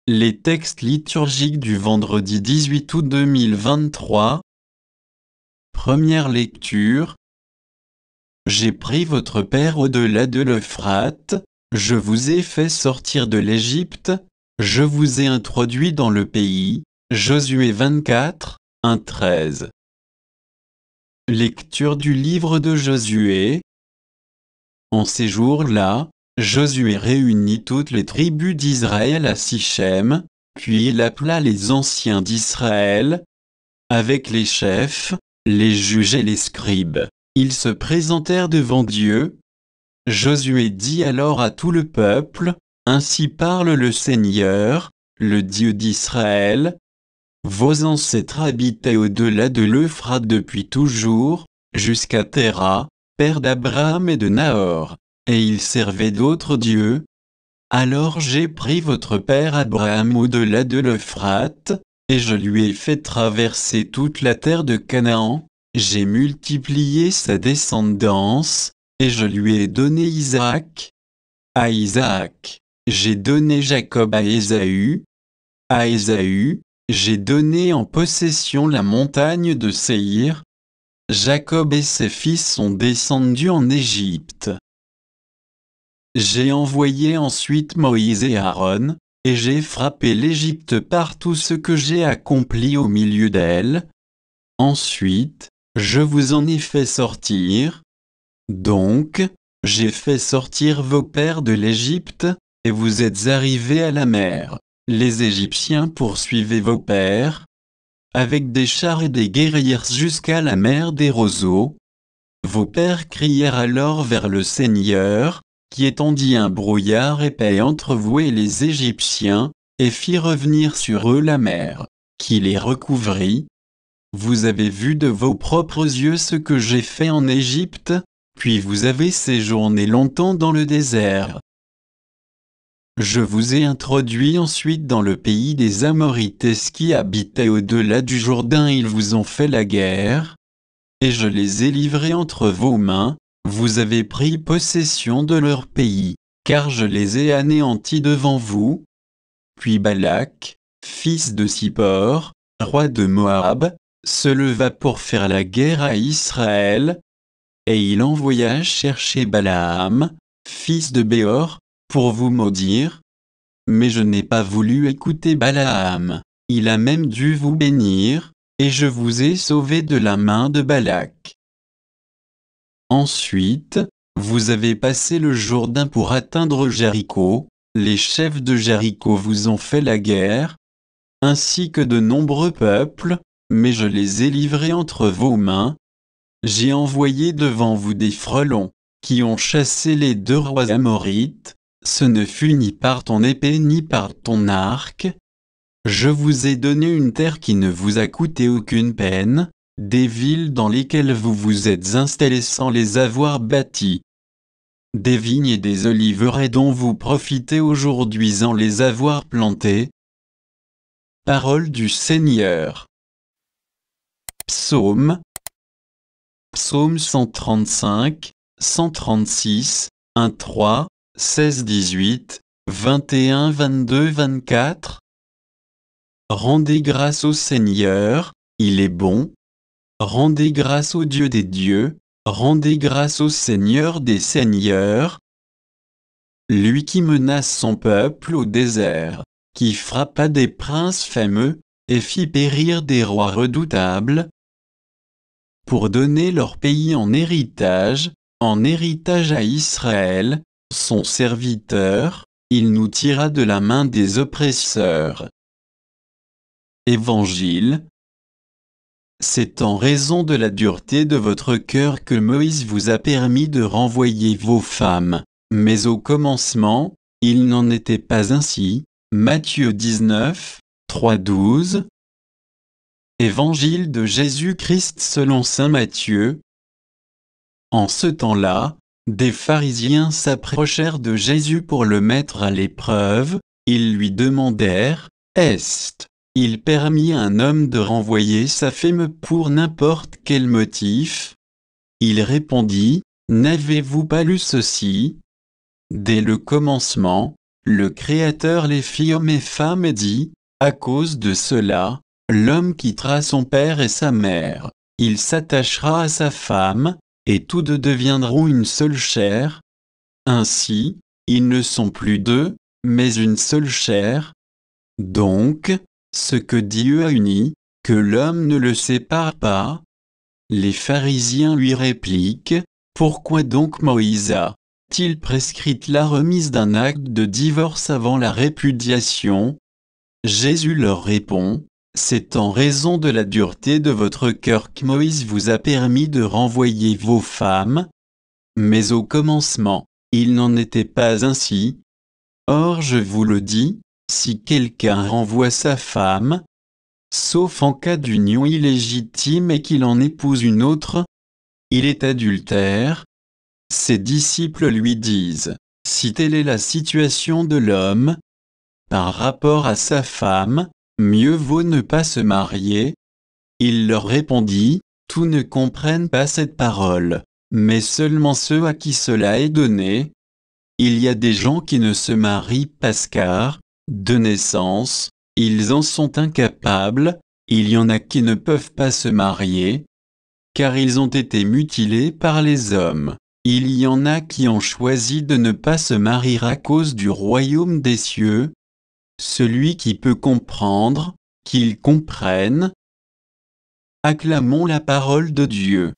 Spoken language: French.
Les textes liturgiques du vendredi 18 août 2023. Première lecture. J'ai pris votre père au-delà de l'Euphrate, je vous ai fait sortir de l'Égypte, je vous ai introduit dans le pays. Josué 24, 1-13. Lecture du livre de Josué. En ces jours-là, Josué réunit toutes les tribus d'Israël à Sichem, puis il appela les anciens d'Israël, avec les chefs, les juges et les scribes. Ils se présentèrent devant Dieu. Josué dit alors à tout le peuple, « Ainsi parle le Seigneur, le Dieu d'Israël. Vos ancêtres habitaient au-delà de l'Euphrate depuis toujours, jusqu'à Téra, père d'Abraham et de Nahor. Et ils servaient d'autres dieux. Alors j'ai pris votre père Abraham au-delà de l'Euphrate, et je lui ai fait traverser toute la terre de Canaan, j'ai multiplié sa descendance, et je lui ai donné Isaac. À Isaac, j'ai donné Jacob à Ésaü. À Ésaü, j'ai donné en possession la montagne de Séhir. Jacob et ses fils sont descendus en Égypte. J'ai envoyé ensuite Moïse et Aaron, et j'ai frappé l'Égypte par tout ce que j'ai accompli au milieu d'elle. Ensuite, je vous en ai fait sortir. Donc, j'ai fait sortir vos pères de l'Égypte, et vous êtes arrivés à la mer. Les Égyptiens poursuivaient vos pères, avec des chars et des guerriers jusqu'à la mer des roseaux. Vos pères crièrent alors vers le Seigneur, qui étendit un brouillard épais entre vous et les Égyptiens, et fit revenir sur eux la mer, qui les recouvrit. Vous avez vu de vos propres yeux ce que j'ai fait en Égypte, puis vous avez séjourné longtemps dans le désert. Je vous ai introduit ensuite dans le pays des Amorites qui habitaient au-delà du Jourdain, ils vous ont fait la guerre, et je les ai livrés entre vos mains. Vous avez pris possession de leur pays, car je les ai anéantis devant vous. Puis Balak, fils de Zippor, roi de Moab, se leva pour faire la guerre à Israël, et il envoya chercher Balaam, fils de Béor, pour vous maudire. Mais je n'ai pas voulu écouter Balaam, il a même dû vous bénir, et je vous ai sauvé de la main de Balak. Ensuite, vous avez passé le Jourdain pour atteindre Jéricho, les chefs de Jéricho vous ont fait la guerre, ainsi que de nombreux peuples, mais je les ai livrés entre vos mains. J'ai envoyé devant vous des frelons, qui ont chassé les 2 rois amorites, ce ne fut ni par ton épée ni par ton arc. Je vous ai donné une terre qui ne vous a coûté aucune peine, des villes dans lesquelles vous vous êtes installés sans les avoir bâties, des vignes et des oliveraies dont vous profitez aujourd'hui sans les avoir plantées. Parole du Seigneur. Psaume 135, 136, 1-3, 16-18, 21-22-24. Rendez grâce au Seigneur, il est bon. Rendez grâce au Dieu des dieux, rendez grâce au Seigneur des seigneurs. Lui qui menace son peuple au désert, qui frappa des princes fameux, et fit périr des rois redoutables, pour donner leur pays en héritage à Israël, son serviteur, il nous tira de la main des oppresseurs. Évangile. C'est en raison de la dureté de votre cœur que Moïse vous a permis de renvoyer vos femmes, mais au commencement, il n'en était pas ainsi. Matthieu 19, 3-12. Évangile de Jésus-Christ selon saint Matthieu. En ce temps-là, des pharisiens s'approchèrent de Jésus pour le mettre à l'épreuve. Ils lui demandèrent, « Est-il permis à un homme de renvoyer sa femme pour n'importe quel motif ?» Il répondit, « N'avez-vous pas lu ceci ? Dès le commencement, le Créateur les fit hommes et femmes et dit, à cause de cela, l'homme quittera son père et sa mère, il s'attachera à sa femme, et tous deux deviendront une seule chair. Ainsi, ils ne sont plus deux, mais une seule chair. Donc, ce que Dieu a uni, que l'homme ne le sépare pas. Les pharisiens lui répliquent, pourquoi donc Moïse a-t-il prescrit la remise d'un acte de divorce avant la répudiation? Jésus leur répond, c'est en raison de la dureté de votre cœur que Moïse vous a permis de renvoyer vos femmes. Mais au commencement, il n'en était pas ainsi. Or je vous le dis, si quelqu'un renvoie sa femme, sauf en cas d'union illégitime et qu'il en épouse une autre, il est adultère. Ses disciples lui disent, si telle est la situation de l'homme, par rapport à sa femme, mieux vaut ne pas se marier. Il leur répondit, tous ne comprennent pas cette parole, mais seulement ceux à qui cela est donné. Il y a des gens qui ne se marient pas car, de naissance, ils en sont incapables, il y en a qui ne peuvent pas se marier, car ils ont été mutilés par les hommes, il y en a qui ont choisi de ne pas se marier à cause du royaume des cieux. Celui qui peut comprendre, qu'il comprenne. Acclamons la parole de Dieu.